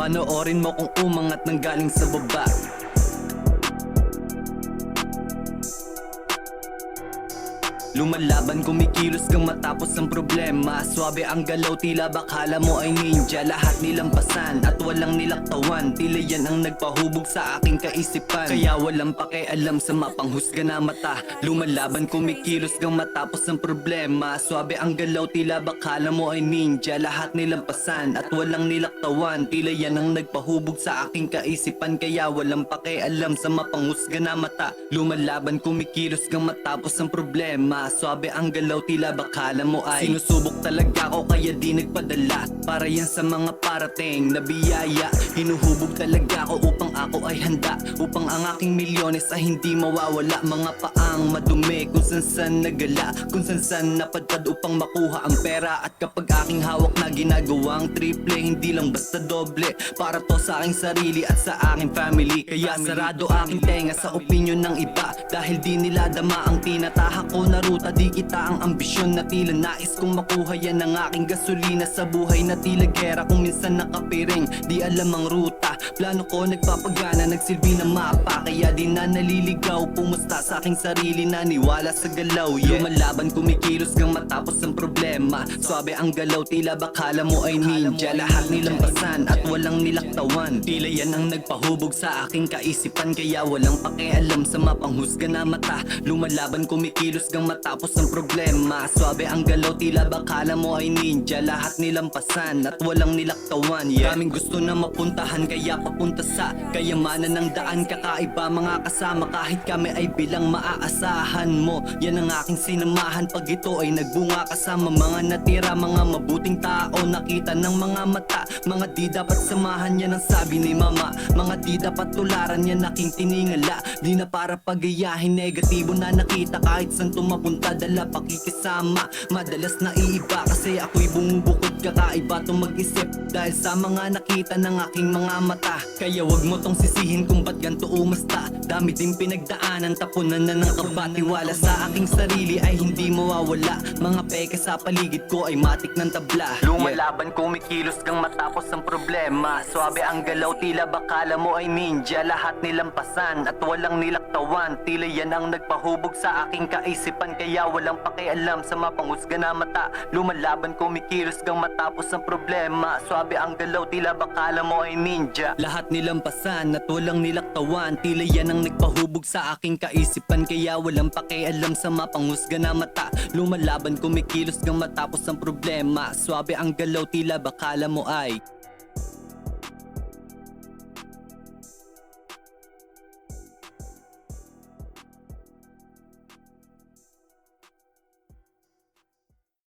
Panoorin mo kung umangat nang galing sa baba. Lumalaban, kumikilos kang matapos ang problema. Swabe ang galaw, tila bakala mo ay ninja. Lahat nilampasan at walang nilaktawan. Tila yan ang nagpahubog sa aking kaisipan. Kaya walang pakialam sa mapanghusga na mata. Lumalaban, kumikilos kang matapos ang problema. Swabe ang galaw, tila bakala mo ay ninja. Lahat nilampasan at walang nilaktawan. Tila yan ang nagpahubog sa aking kaisipan. Kaya walang pakialam sa mapanghusga na mata. Lumalaban, kumikilos kang matapos ang problema. Swabe ang galaw, tila bakala mo ay sinusubok talaga ako, kaya di nagpadala. Para yan sa mga parating na biyaya. Hinuhubog talaga ako upang ako ay handa. Upang ang aking milyones ay hindi mawawala. Mga paang madumi kung san nagala, kung san napadpad upang makuha ang pera. At kapag aking hawak na ginagawang triple, hindi lang basta doble. Para to sa aking sarili at sa aking family. Kaya sarado aking tenga sa opinyon ng iba. Dahil di nila dama ang tinatahak ko na ruta. Di kita ang ambisyon na tila nais kong makuha. Yan ang aking gasolina sa buhay na tila gera. Kung minsan nakapiring, di alam ang ruta. Plano ko nagpapagana, nagsilbi na mapa. Kaya di na naliligaw, pumusta sa aking sarili, naniwala sa galaw. Lumalaban, kumikilos kang matapos ang problema. Swabe ang galaw, tila bakala mo ay ninja. Lahat nilampasan at walang nilaktawan. Tila yan ang nagpahubog sa aking kaisipan. Kaya walang pakialam sa mapanghusga na mata. Lumalaban, kumikilos kang matapos ang problema. Swabe ang galaw, tila bakala mo ay ninja. Lahat nilampasan at walang nilaktawan. Daming gusto na mapuntahan, kaya papunta sa kayamanan ng daan. Kakaiba mga kasama, kahit kami ay bilang maaasahan mo. Yan ang aking sinamahan, pag ito ay nagbunga. Kasama mga natira, mga mabuting tao. Nakita ng mga mata, mga di dapat samahan. Yan ang sabi ni mama, mga di dapat tularan. Yan aking tiningala, di na para pagayahin. Negatibo na nakita, kahit saan tumapunta, dala pakikisama. Madalas naiiba kasi ako'y bumubukod. Kakaiba tong mag-isip dahil sa mga nakita ng aking mga mata. Kaya wag mo tong sisihin kung ba't ganito umasta. Dami din pinagdaanan, tapunan na ng kaba. Tiwala sa aking sarili ay hindi mawawala. Mga peke sa paligid ko ay matik ng tabla. Lumalaban, kumikilos kang matapos ang problema. Swabe ang galaw, tila bakala mo ay ninja. Lahat nilampasan at walang nilaktawan. Tila yan ang nagpahubog sa aking kaisipan. Kaya walang pakialam sa mapanghusga na mata. Lumalaban, kumikilos kang matapos ang problema. Swabe ang galaw, tila bakala mo ay ninja. Lahat nilampasan at walang nilaktawan. Tila yan ang nagpahubog sa aking kaisipan. Kaya walang pakialam sa mapanghusga na mata. Lumalaban, kumikilos kang matapos ang problema. Swabe ang galaw, tila bakala mo ay